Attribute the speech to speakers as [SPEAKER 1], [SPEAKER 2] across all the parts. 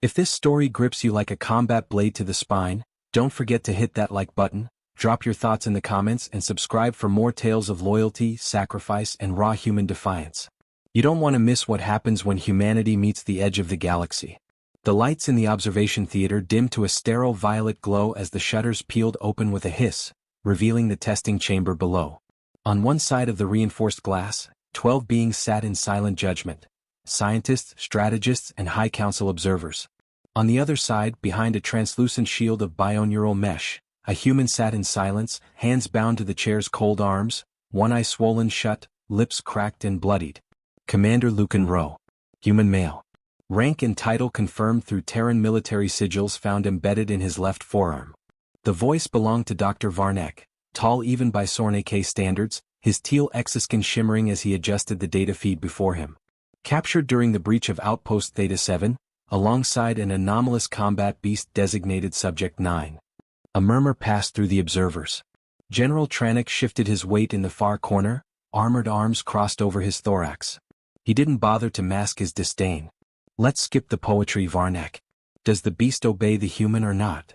[SPEAKER 1] If this story grips you like a combat blade to the spine, don't forget to hit that like button, drop your thoughts in the comments and subscribe for more tales of loyalty, sacrifice and raw human defiance. You don't want to miss what happens when humanity meets the edge of the galaxy. The lights in the observation theater dimmed to a sterile violet glow as the shutters peeled open with a hiss, revealing the testing chamber below. On one side of the reinforced glass, 12 beings sat in silent judgment. Scientists, strategists, and high council observers. On the other side, behind a translucent shield of bioneural mesh, a human sat in silence, hands bound to the chair's cold arms, one eye swollen shut, lips cracked and bloodied. Commander Lucan Rowe. Human male. Rank and title confirmed through Terran military sigils found embedded in his left forearm. The voice belonged to Dr. Varnek, tall even by Sornek standards, his teal exoskin shimmering as he adjusted the data feed before him. Captured during the breach of Outpost Theta 7, alongside an anomalous combat beast designated Subject 9. A murmur passed through the observers. General Tranich shifted his weight in the far corner, armored arms crossed over his thorax. He didn't bother to mask his disdain. Let's skip the poetry, Varnek. Does the beast obey the human or not?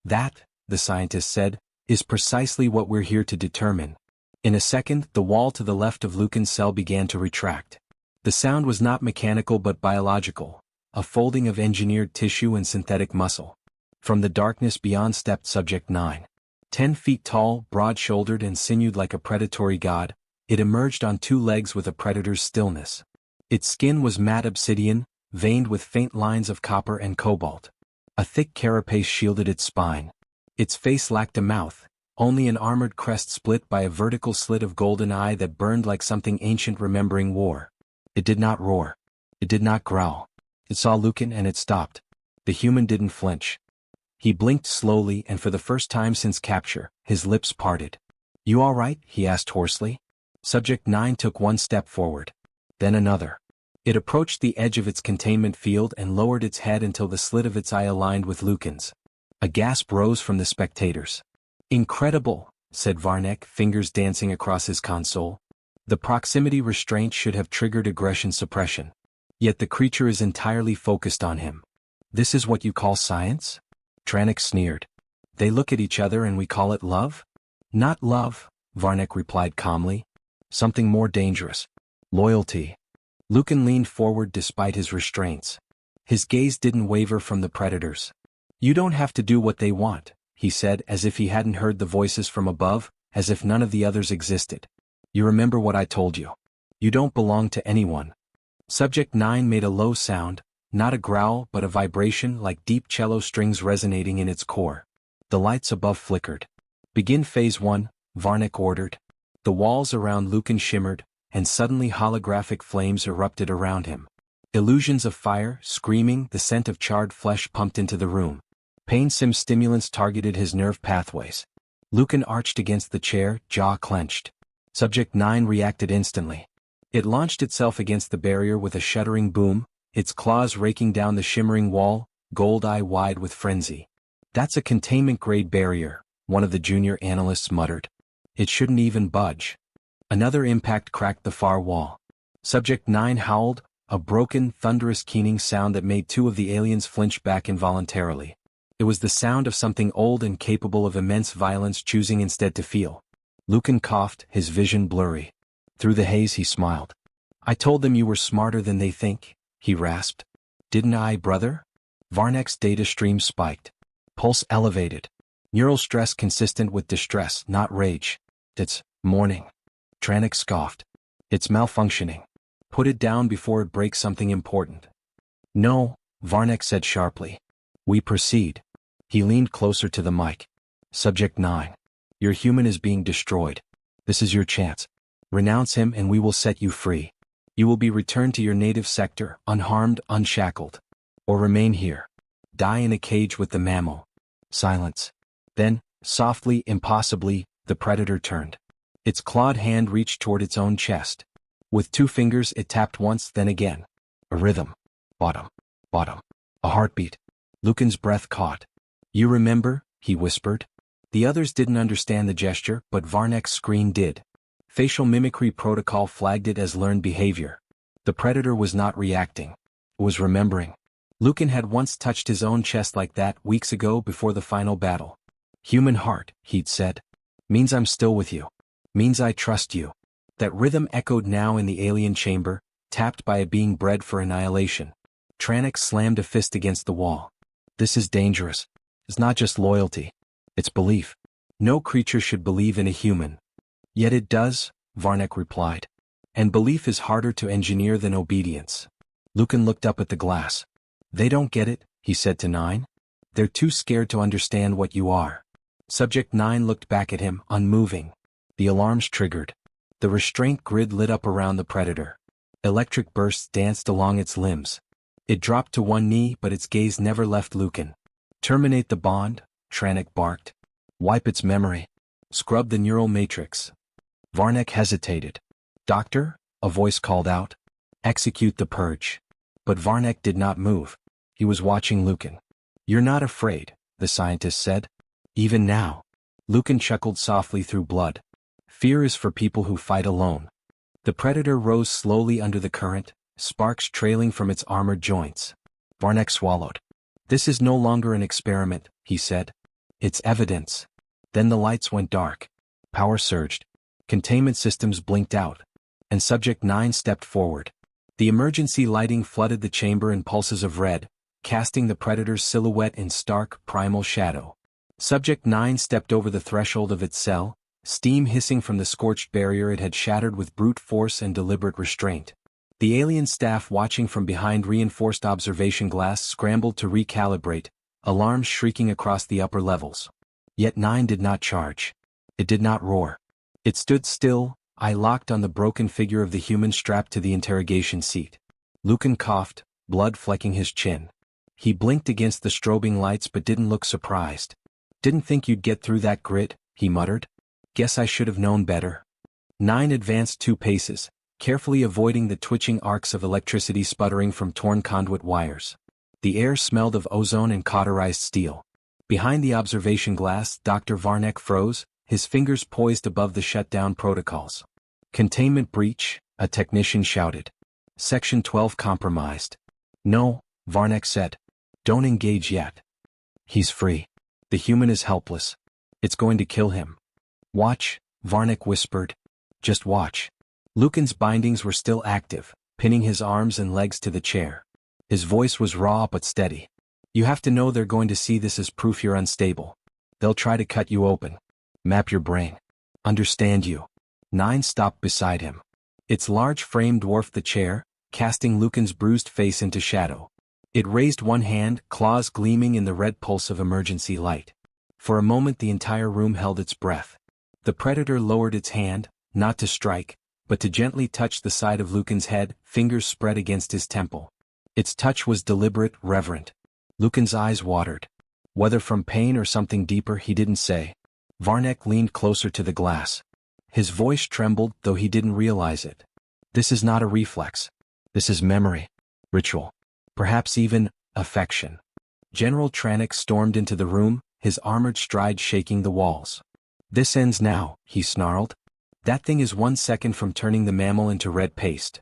[SPEAKER 1] That, the scientist said, is precisely what we're here to determine. In a second, the wall to the left of Lucan's cell began to retract. The sound was not mechanical but biological, a folding of engineered tissue and synthetic muscle. From the darkness beyond stepped Subject 9. 10 feet tall, broad-shouldered and sinewed like a predatory god, it emerged on two legs with a predator's stillness. Its skin was matte obsidian, veined with faint lines of copper and cobalt. A thick carapace shielded its spine. Its face lacked a mouth, only an armored crest split by a vertical slit of golden eye that burned like something ancient remembering war. It did not roar. It did not growl. It saw Lucan and it stopped. The human didn't flinch. He blinked slowly and for the first time since capture, his lips parted. "You all right?" he asked hoarsely. Subject 9 took one step forward. Then another. It approached the edge of its containment field and lowered its head until the slit of its eye aligned with Lucan's. A gasp rose from the spectators. "Incredible," said Varnek, fingers dancing across his console. The proximity restraint should have triggered aggression suppression. Yet the creature is entirely focused on him. "This is what you call science?" Tranich sneered. "They look at each other and we call it love?" "Not love," Varnek replied calmly. "Something more dangerous. Loyalty." Lucan leaned forward despite his restraints. His gaze didn't waver from the predators. "You don't have to do what they want," he said as if he hadn't heard the voices from above, as if none of the others existed. "You remember what I told you. You don't belong to anyone." Subject 9 made a low sound, not a growl but a vibration like deep cello strings resonating in its core. The lights above flickered. "Begin phase 1, Varnek ordered. The walls around Lucan shimmered, and suddenly holographic flames erupted around him. Illusions of fire, screaming, the scent of charred flesh pumped into the room. Pain sim stimulants targeted his nerve pathways. Lucan arched against the chair, jaw clenched. Subject 9 reacted instantly. It launched itself against the barrier with a shuddering boom, its claws raking down the shimmering wall, gold eye wide with frenzy. "That's a containment-grade barrier," one of the junior analysts muttered. "It shouldn't even budge." Another impact cracked the far wall. Subject 9 howled, a broken, thunderous keening sound that made two of the aliens flinch back involuntarily. It was the sound of something old and capable of immense violence choosing instead to feel. Lucan coughed, his vision blurry. Through the haze he smiled. "I told them you were smarter than they think," he rasped. "Didn't I, brother?" Varnek's data stream spiked. Pulse elevated. Neural stress consistent with distress, not rage. "It's morning." Tranich scoffed. "It's malfunctioning. Put it down before it breaks something important." "No," Varnek said sharply. "We proceed." He leaned closer to the mic. "Subject 9. Your human is being destroyed. This is your chance. Renounce him and we will set you free. You will be returned to your native sector, unharmed, unshackled. Or remain here. Die in a cage with the mammal." Silence. Then, softly, impossibly, the predator turned. Its clawed hand reached toward its own chest. With two fingers it tapped once, then again. A rhythm. Bottom. Bottom. A heartbeat. Lucan's breath caught. "You remember?" he whispered. The others didn't understand the gesture, but Varnek's screen did. Facial mimicry protocol flagged it as learned behavior. The predator was not reacting. It was remembering. Lucan had once touched his own chest like that weeks ago before the final battle. Human heart, he'd said. Means I'm still with you. Means I trust you. That rhythm echoed now in the alien chamber, tapped by a being bred for annihilation. Tranix slammed a fist against the wall. This is dangerous. It's not just loyalty. It's belief. No creature should believe in a human. Yet it does, Varnek replied. And belief is harder to engineer than obedience. Lucan looked up at the glass. They don't get it, he said to 9. They're too scared to understand what you are. Subject 9 looked back at him, unmoving. The alarms triggered. The restraint grid lit up around the predator. Electric bursts danced along its limbs. It dropped to one knee, but its gaze never left Lucan. Terminate the bond, Tranix barked. Wipe its memory. Scrub the neural matrix. Varnek hesitated. Doctor, a voice called out. Execute the purge. But Varnek did not move. He was watching Lucan. You're not afraid, the scientist said. Even now. Lucan chuckled softly through blood. Fear is for people who fight alone. The predator rose slowly under the current, sparks trailing from its armored joints. Varnek swallowed. This is no longer an experiment, he said. It's evidence. Then the lights went dark. Power surged. Containment systems blinked out. And Subject 9 stepped forward. The emergency lighting flooded the chamber in pulses of red, casting the predator's silhouette in stark, primal shadow. Subject 9 stepped over the threshold of its cell, steam hissing from the scorched barrier it had shattered with brute force and deliberate restraint. The alien staff watching from behind reinforced observation glass scrambled to recalibrate, alarms shrieking across the upper levels. Yet 9 did not charge. It did not roar. It stood still, eye locked on the broken figure of the human strapped to the interrogation seat. Lucan coughed, blood flecking his chin. He blinked against the strobing lights but didn't look surprised. Didn't think you'd get through that grit, he muttered. Guess I should have known better. 9 advanced 2 paces, carefully avoiding the twitching arcs of electricity sputtering from torn conduit wires. The air smelled of ozone and cauterized steel. Behind the observation glass, Dr. Varnek froze, his fingers poised above the shutdown protocols. Containment breach, a technician shouted. Section 12 compromised. No, Varnek said. Don't engage yet. He's free. The human is helpless. It's going to kill him. Watch, Varnek whispered. Just watch. Lucan's bindings were still active, pinning his arms and legs to the chair. His voice was raw but steady. You have to know they're going to see this as proof you're unstable. They'll try to cut you open. Map your brain. Understand you. 9 stopped beside him. Its large frame dwarfed the chair, casting Lucan's bruised face into shadow. It raised one hand, claws gleaming in the red pulse of emergency light. For a moment the entire room held its breath. The predator lowered its hand, not to strike, but to gently touch the side of Lucan's head, fingers spread against his temple. Its touch was deliberate, reverent. Lucan's eyes watered. Whether from pain or something deeper he didn't say. Varnek leaned closer to the glass. His voice trembled, though he didn't realize it. This is not a reflex. This is memory. Ritual. Perhaps even affection. General Tranix stormed into the room, his armored stride shaking the walls. This ends now, he snarled. That thing is 1 second from turning the mammal into red paste.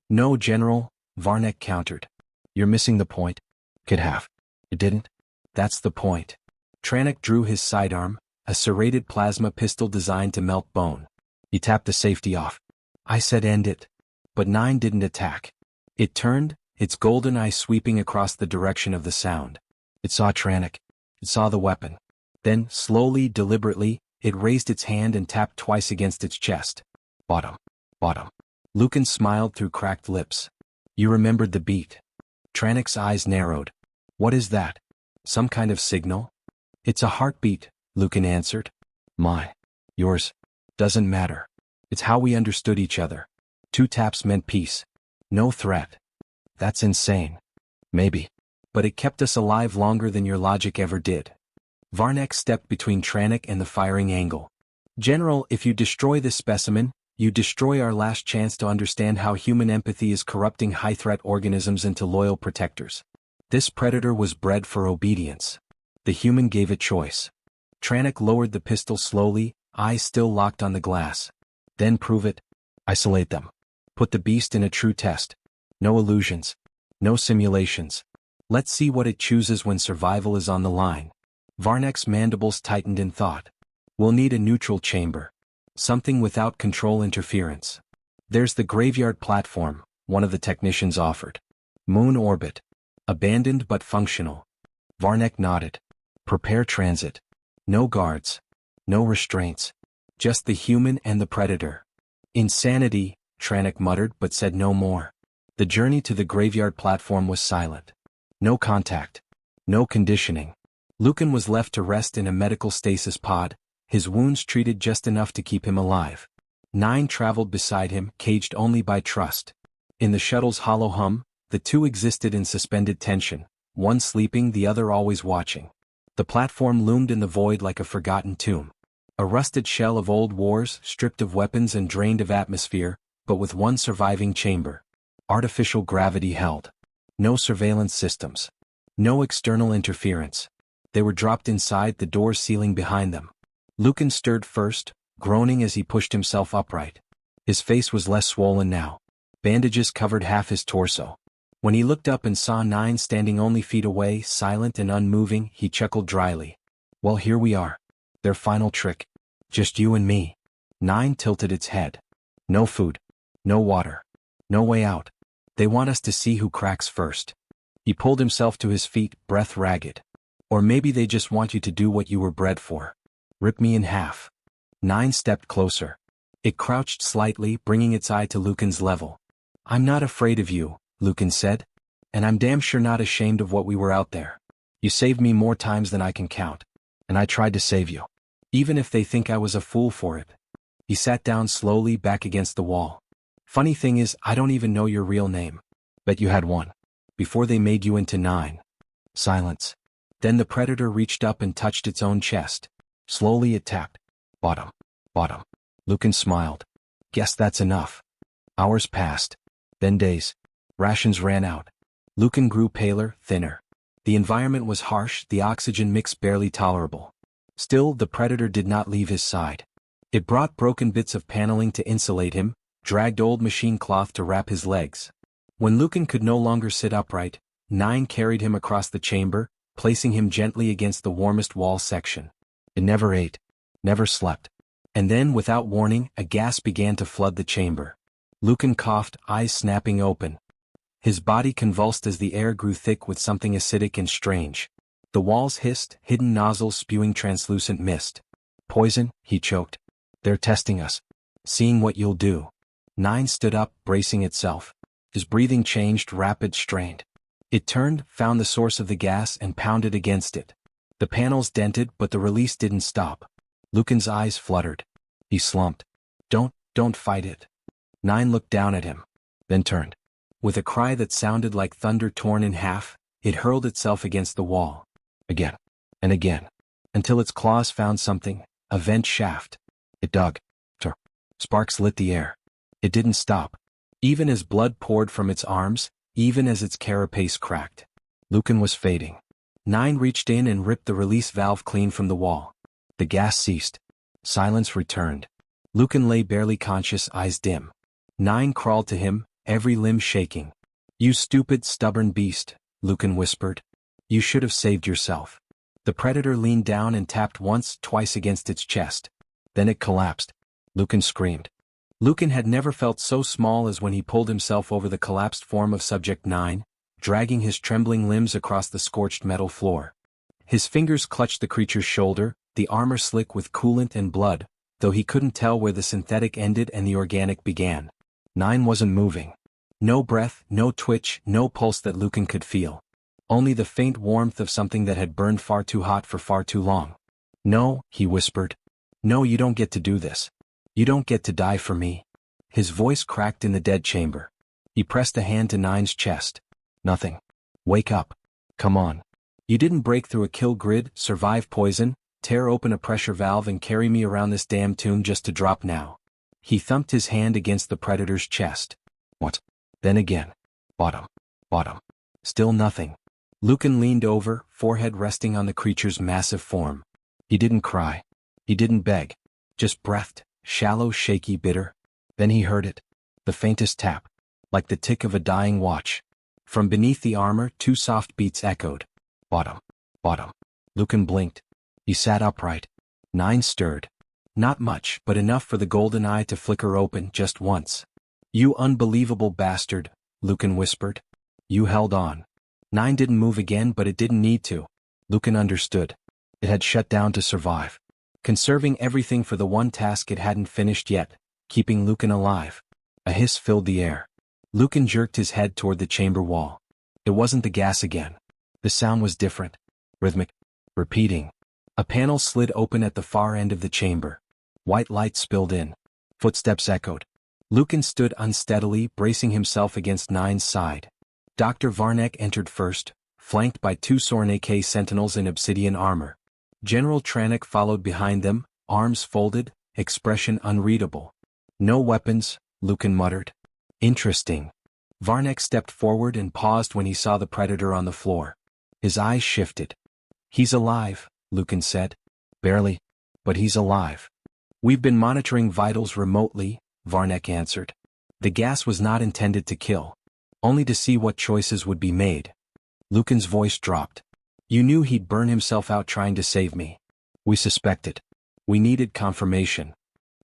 [SPEAKER 1] No, General, Varnek countered. You're missing the point. Could have. It didn't. That's the point. Tranix drew his sidearm, a serrated plasma pistol designed to melt bone. He tapped the safety off. I said end it. But 9 didn't attack. It turned, its golden eye sweeping across the direction of the sound. It saw Tranix. It saw the weapon. Then, slowly, deliberately, it raised its hand and tapped twice against its chest. Bottom. Bottom. Lucan smiled through cracked lips. You remembered the beat. Tranix's eyes narrowed. What is that? Some kind of signal? It's a heartbeat, Lucan answered. My. Yours. Doesn't matter. It's how we understood each other. 2 taps meant peace. No threat. That's insane. Maybe. But it kept us alive longer than your logic ever did. Varnek stepped between Tranix and the firing angle. General, if you destroy this specimen, you destroy our last chance to understand how human empathy is corrupting high-threat organisms into loyal protectors. This predator was bred for obedience. The human gave it choice. Tranix lowered the pistol slowly, eyes still locked on the glass. Then prove it. Isolate them. Put the beast in a true test. No illusions. No simulations. Let's see what it chooses when survival is on the line. Varnek's mandibles tightened in thought. We'll need a neutral chamber. Something without control interference. There's the graveyard platform, one of the technicians offered. Moon orbit. Abandoned but functional. Varnek nodded. Prepare transit. No guards. No restraints. Just the human and the predator. Insanity, Tranek muttered but said no more. The journey to the graveyard platform was silent. No contact. No conditioning. Lucan was left to rest in a medical stasis pod, his wounds treated just enough to keep him alive. 9 traveled beside him, caged only by trust. In the shuttle's hollow hum, the two existed in suspended tension, one sleeping, the other always watching. The platform loomed in the void like a forgotten tomb. A rusted shell of old wars, stripped of weapons and drained of atmosphere, but with one surviving chamber. Artificial gravity held. No surveillance systems. No external interference. They were dropped inside, the door sealing behind them. Lucan stirred first, groaning as he pushed himself upright. His face was less swollen now. Bandages covered half his torso. When he looked up and saw 9 standing only feet away, silent and unmoving, he chuckled dryly. Well, here we are. Their final trick. Just you and me. 9 tilted its head. No food. No water. No way out. They want us to see who cracks first. He pulled himself to his feet, breath ragged. Or maybe they just want you to do what you were bred for. Rip me in half. 9 stepped closer. It crouched slightly, bringing its eye to Lucan's level. I'm not afraid of you, Lucan said. And I'm damn sure not ashamed of what we were out there. You saved me more times than I can count. And I tried to save you. Even if they think I was a fool for it. He sat down slowly back against the wall. Funny thing is, I don't even know your real name. Bet you had one. Before they made you into 9. Silence. Then the predator reached up and touched its own chest. Slowly it tapped. Bottom. Bottom. Lucan smiled. Guess that's enough. Hours passed. Then days. Rations ran out. Lucan grew paler, thinner. The environment was harsh, the oxygen mix barely tolerable. Still, the predator did not leave his side. It brought broken bits of paneling to insulate him, dragged old machine cloth to wrap his legs. When Lucan could no longer sit upright, 9 carried him across the chamber, placing him gently against the warmest wall section. It never ate, never slept. And then, without warning, a gas began to flood the chamber. Lucan coughed, eyes snapping open. His body convulsed as the air grew thick with something acidic and strange. The walls hissed, hidden nozzles spewing translucent mist. Poison, he choked. They're testing us. Seeing what you'll do. 9 stood up, bracing itself. His breathing changed, rapid, strained. It turned, found the source of the gas and pounded against it. The panels dented, but the release didn't stop. Lucan's eyes fluttered. He slumped. Don't fight it. 9 looked down at him. Then turned. With a cry that sounded like thunder torn in half, it hurled itself against the wall. Again. And again. Until its claws found something, a vent shaft. It dug. Sparks lit the air. It didn't stop. Even as blood poured from its arms, even as its carapace cracked. Lucan was fading. 9 reached in and ripped the release valve clean from the wall. The gas ceased. Silence returned. Lucan lay barely conscious, eyes dim. 9 crawled to him, every limb shaking. You stupid, stubborn beast, Lucan whispered. You should have saved yourself. The predator leaned down and tapped once, twice against its chest. Then it collapsed. Lucan screamed. Lucan had never felt so small as when he pulled himself over the collapsed form of Subject 9, dragging his trembling limbs across the scorched metal floor. His fingers clutched the creature's shoulder, the armor slick with coolant and blood, though he couldn't tell where the synthetic ended and the organic began. 9 wasn't moving. No breath, no twitch, no pulse that Lucan could feel. Only the faint warmth of something that had burned far too hot for far too long. No, he whispered. No, you don't get to do this. You don't get to die for me. His voice cracked in the dead chamber. He pressed a hand to 9's chest. Nothing. Wake up. Come on. You didn't break through a kill grid, survive poison, tear open a pressure valve and carry me around this damn tomb just to drop now. He thumped his hand against the predator's chest. What? Then again. Bottom. Bottom. Still nothing. Lucan leaned over, forehead resting on the creature's massive form. He didn't cry. He didn't beg. Just breathed. Shallow, shaky, bitter. Then he heard it. The faintest tap. Like the tick of a dying watch. From beneath the armor, two soft beats echoed. Bottom. Bottom. Lucan blinked. He sat upright. 9 stirred. Not much, but enough for the golden eye to flicker open just once. You unbelievable bastard, Lucan whispered. You held on. 9 didn't move again, but it didn't need to. Lucan understood. It had shut down to survive. Conserving everything for the one task it hadn't finished yet, keeping Lucan alive. A hiss filled the air. Lucan jerked his head toward the chamber wall. It wasn't the gas again. The sound was different. Rhythmic. Repeating. A panel slid open at the far end of the chamber. White light spilled in. Footsteps echoed. Lucan stood unsteadily, bracing himself against 9's side. Dr. Varnek entered first, flanked by 2 Sornake sentinels in obsidian armor. General Tranich followed behind them, arms folded, expression unreadable. No weapons, Lucan muttered. Interesting. Varnek stepped forward and paused when he saw the predator on the floor. His eyes shifted. He's alive, Lucan said. Barely. But he's alive. We've been monitoring vitals remotely, Varnek answered. The gas was not intended to kill. Only to see what choices would be made. Lucan's voice dropped. You knew he'd burn himself out trying to save me. We suspected. We needed confirmation.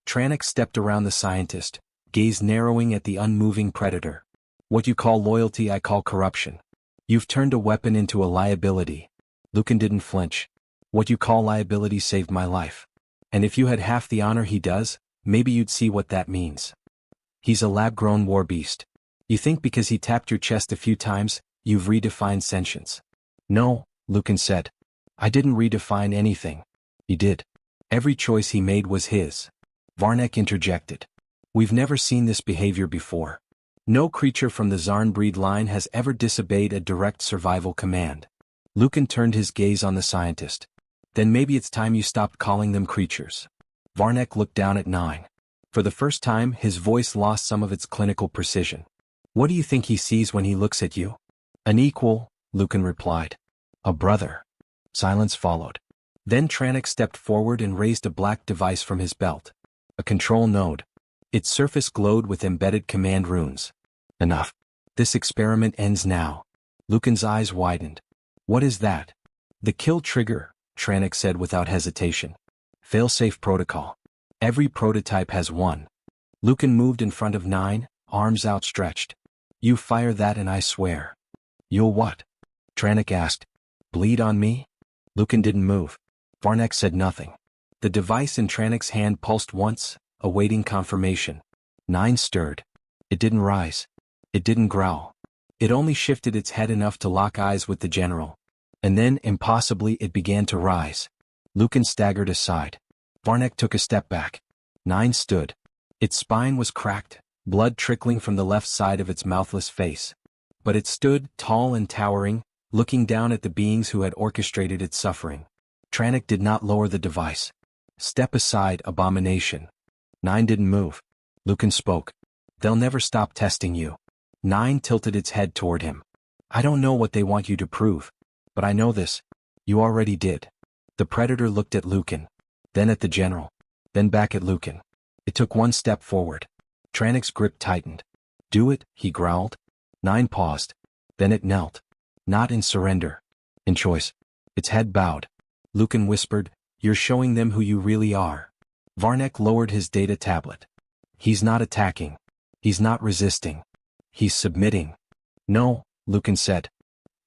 [SPEAKER 1] Tranich stepped around the scientist, gaze narrowing at the unmoving predator. What you call loyalty I call corruption. You've turned a weapon into a liability. Lucan didn't flinch. What you call liability saved my life. And if you had half the honor he does, maybe you'd see what that means. He's a lab-grown war beast. You think because he tapped your chest a few times, you've redefined sentience. No, Lucan said. I didn't redefine anything. He did. Every choice he made was his. Varnek interjected. We've never seen this behavior before. No creature from the Zarn breed line has ever disobeyed a direct survival command. Lucan turned his gaze on the scientist. Then maybe it's time you stopped calling them creatures. Varnek looked down at 9. For the first time, his voice lost some of its clinical precision. What do you think he sees when he looks at you? An equal, Lucan replied. A brother. Silence followed. Then Tranich stepped forward and raised a black device from his belt. A control node. Its surface glowed with embedded command runes. Enough. This experiment ends now. Lucan's eyes widened. What is that? The kill trigger, Tranich said without hesitation. Failsafe protocol. Every prototype has one. Lucan moved in front of 9, arms outstretched. You fire that and I swear. You'll what? Tranich asked. Bleed on me? Lucan didn't move. Varnek said nothing. The device in Tranich's hand pulsed once, awaiting confirmation. 9 stirred. It didn't rise. It didn't growl. It only shifted its head enough to lock eyes with the general. And then, impossibly, it began to rise. Lucan staggered aside. Varnek took a step back. 9 stood. Its spine was cracked, blood trickling from the left side of its mouthless face. But it stood, tall and towering, looking down at the beings who had orchestrated its suffering. Tranich did not lower the device. Step aside, abomination. 9 didn't move. Lucan spoke. They'll never stop testing you. 9 tilted its head toward him. I don't know what they want you to prove. But I know this. You already did. The predator looked at Lucan. Then at the general. Then back at Lucan. It took one step forward. Tranich's grip tightened. Do it, he growled. 9 paused. Then it knelt. Not in surrender. In choice. Its head bowed. Lucan whispered, You're showing them who you really are. Varnek lowered his data tablet. He's not attacking. He's not resisting. He's submitting. No, Lucan said.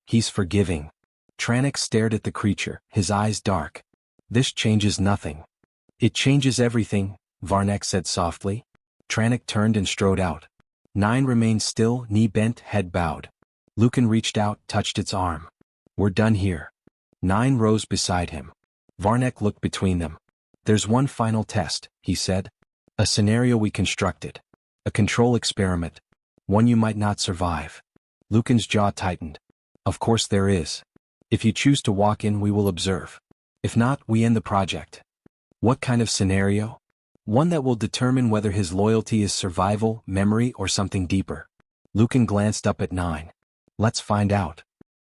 [SPEAKER 1] He's forgiving. Tranich stared at the creature, his eyes dark. This changes nothing. It changes everything, Varnek said softly. Tranich turned and strode out. 9 remained still, knee bent, head bowed. Lucan reached out, touched its arm. We're done here. 9 rose beside him. Varnek looked between them. There's one final test, he said. A scenario we constructed. A control experiment. One you might not survive. Lucan's jaw tightened. Of course there is. If you choose to walk in, we will observe. If not, we end the project. What kind of scenario? One that will determine whether his loyalty is survival, memory, or something deeper. Lucan glanced up at 9. Let's find out.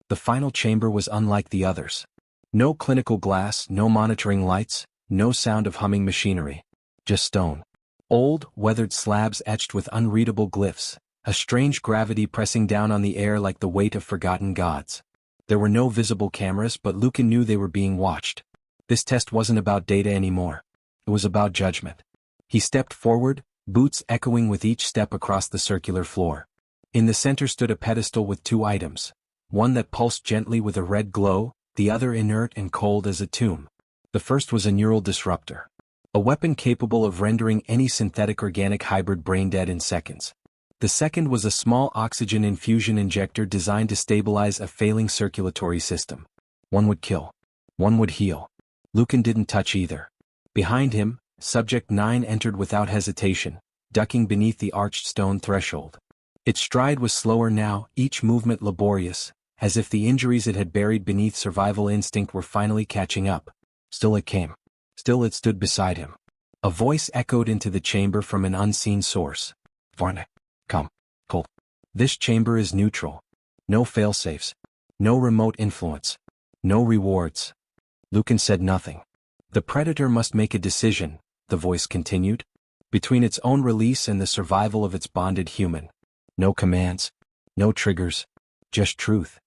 [SPEAKER 1] The final chamber was unlike the others. No clinical glass, no monitoring lights, no sound of humming machinery. Just stone. Old, weathered slabs etched with unreadable glyphs, a strange gravity pressing down on the air like the weight of forgotten gods. There were no visible cameras, but Lucan knew they were being watched. This test wasn't about data anymore. It was about judgment. He stepped forward, boots echoing with each step across the circular floor. In the center stood a pedestal with two items, one that pulsed gently with a red glow, the other inert and cold as a tomb. The first was a neural disruptor, a weapon capable of rendering any synthetic organic hybrid brain dead in seconds. The second was a small oxygen infusion injector designed to stabilize a failing circulatory system. One would kill. One would heal. Lucan didn't touch either. Behind him, Subject 9 entered without hesitation, ducking beneath the arched stone threshold. Its stride was slower now, each movement laborious, as if the injuries it had buried beneath survival instinct were finally catching up. Still it came. Still it stood beside him. A voice echoed into the chamber from an unseen source. Varnek, come. Colt. This chamber is neutral. No failsafes. No remote influence. No rewards. Lucan said nothing. The predator must make a decision, the voice continued, between its own release and the survival of its bonded human. No commands. No triggers. Just truth.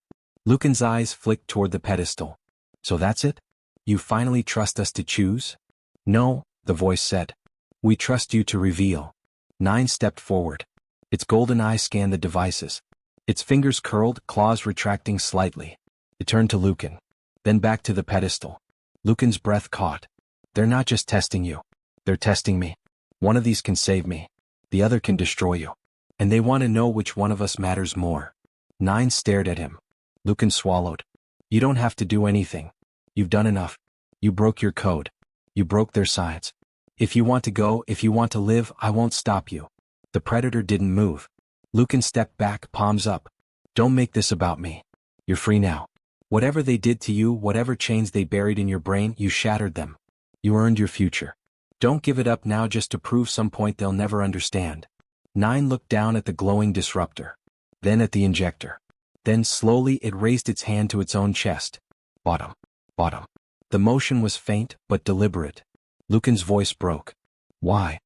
[SPEAKER 1] Lucan's eyes flicked toward the pedestal. So that's it? You finally trust us to choose? No, the voice said. We trust you to reveal. 9 stepped forward. Its golden eye scanned the devices. Its fingers curled, claws retracting slightly. It turned to Lucan. Then back to the pedestal. Lucan's breath caught. They're not just testing you. They're testing me. One of these can save me. The other can destroy you. And they want to know which one of us matters more. 9 stared at him. Lucan swallowed. You don't have to do anything. You've done enough. You broke your code. You broke their science. If you want to go, if you want to live, I won't stop you. The predator didn't move. Lucan stepped back, palms up. Don't make this about me. You're free now. Whatever they did to you, whatever chains they buried in your brain, you shattered them. You earned your future. Don't give it up now just to prove some point they'll never understand. 9 looked down at the glowing disruptor. Then at the injector. Then slowly it raised its hand to its own chest. Bottom. Bottom. The motion was faint, but deliberate. Lucan's voice broke. Why?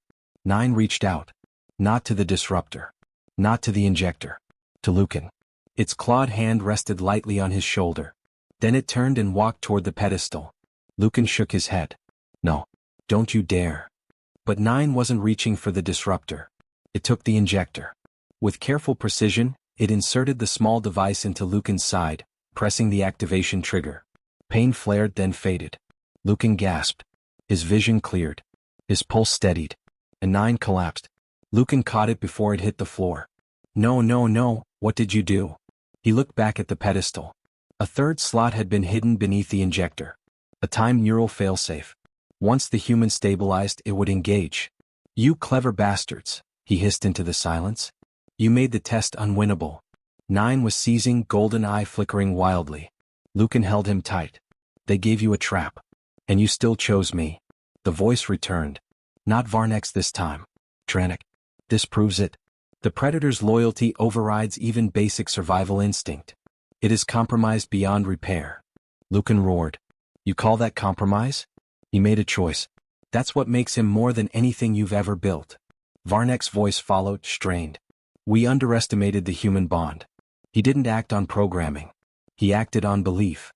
[SPEAKER 1] 9 reached out. Not to the disruptor. Not to the injector. To Lucan. Its clawed hand rested lightly on his shoulder. Then it turned and walked toward the pedestal. Lucan shook his head. No. Don't you dare. But 9 wasn't reaching for the disruptor. It took the injector. With careful precision, it inserted the small device into Lucan's side, pressing the activation trigger. Pain flared then faded. Lucan gasped. His vision cleared. His pulse steadied. And 9 collapsed. Lucan caught it before it hit the floor. No, no, no, what did you do? He looked back at the pedestal. A third slot had been hidden beneath the injector. A timed neural failsafe. Once the human stabilized, it would engage. You clever bastards, he hissed into the silence. You made the test unwinnable. 9 was seizing, golden eye flickering wildly. Lucan held him tight. They gave you a trap. And you still chose me. The voice returned. Not Varnex this time. Tranik. This proves it. The predator's loyalty overrides even basic survival instinct. It is compromised beyond repair. Lucan roared. You call that compromise? He made a choice. That's what makes him more than anything you've ever built. Varnek's voice followed, strained. We underestimated the human bond. He didn't act on programming. He acted on belief.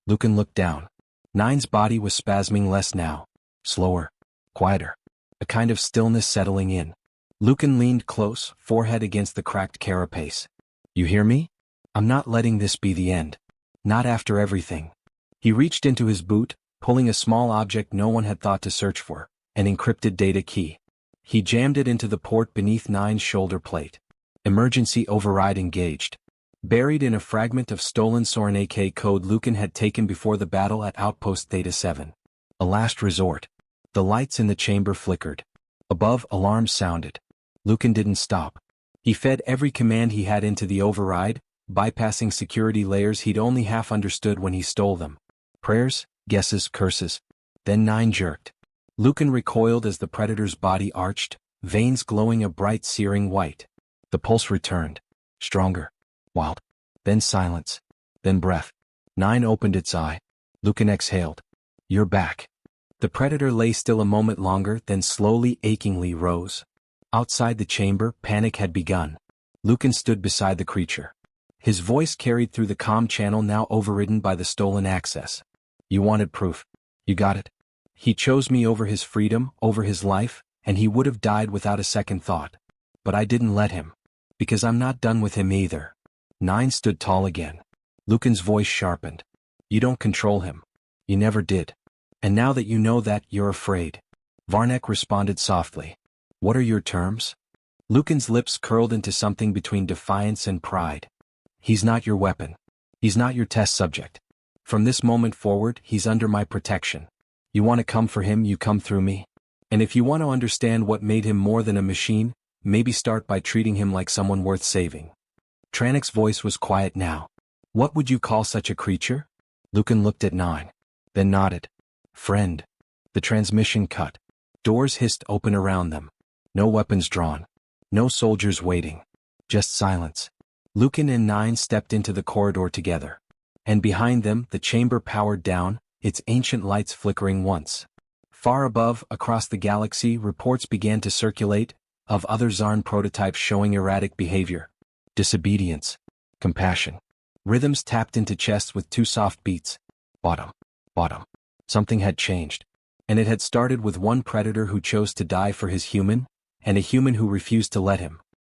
[SPEAKER 1] Lucan looked down. 9's body was spasming less now. Slower. Quieter. A kind of stillness settling in. Lucan leaned close, forehead against the cracked carapace. You hear me? I'm not letting this be the end. Not after everything. He reached into his boot, pulling a small object no one had thought to search for, an encrypted data key. He jammed it into the port beneath 9's shoulder plate. Emergency override engaged. Buried in a fragment of stolen Soren code Lucan had taken before the battle at Outpost Theta 7. A last resort. The lights in the chamber flickered. Above, alarms sounded. Lucan didn't stop. He fed every command he had into the override, bypassing security layers he'd only half understood when he stole them. Prayers, guesses, curses. Then 9 jerked. Lucan recoiled as the predator's body arched, veins glowing a bright searing white. The pulse returned. Stronger. Wild. Then silence. Then breath. 9 opened its eye. Lucan exhaled. You're back. The predator lay still a moment longer, then slowly, achingly rose. Outside the chamber, panic had begun. Lucan stood beside the creature. His voice carried through the comm channel now overridden by the stolen access. You wanted proof. You got it. He chose me over his freedom, over his life, and he would have died without a second thought. But I didn't let him. Because I'm not done with him either. 9 stood tall again. Lucan's voice sharpened. You don't control him. You never did. And now that you know that, you're afraid. Varnek responded softly. What are your terms? Lucan's lips curled into something between defiance and pride. He's not your weapon. He's not your test subject. From this moment forward, he's under my protection. You want to come for him, you come through me. And if you want to understand what made him more than a machine, maybe start by treating him like someone worth saving. Tranek's voice was quiet now. What would you call such a creature? Lucan looked at 9. Then nodded. Friend. The transmission cut. Doors hissed open around them. No weapons drawn. No soldiers waiting. Just silence. Lucan and 9 stepped into the corridor together. And behind them, the chamber powered down, its ancient lights flickering once. Far above, across the galaxy, reports began to circulate, of other Zarn prototypes showing erratic behavior. Disobedience. Compassion. Rhythms tapped into chests with 2 soft beats. Bottom. Bottom. Something had changed. And it had started with one predator who chose to die for his human, and a human who refused to let him.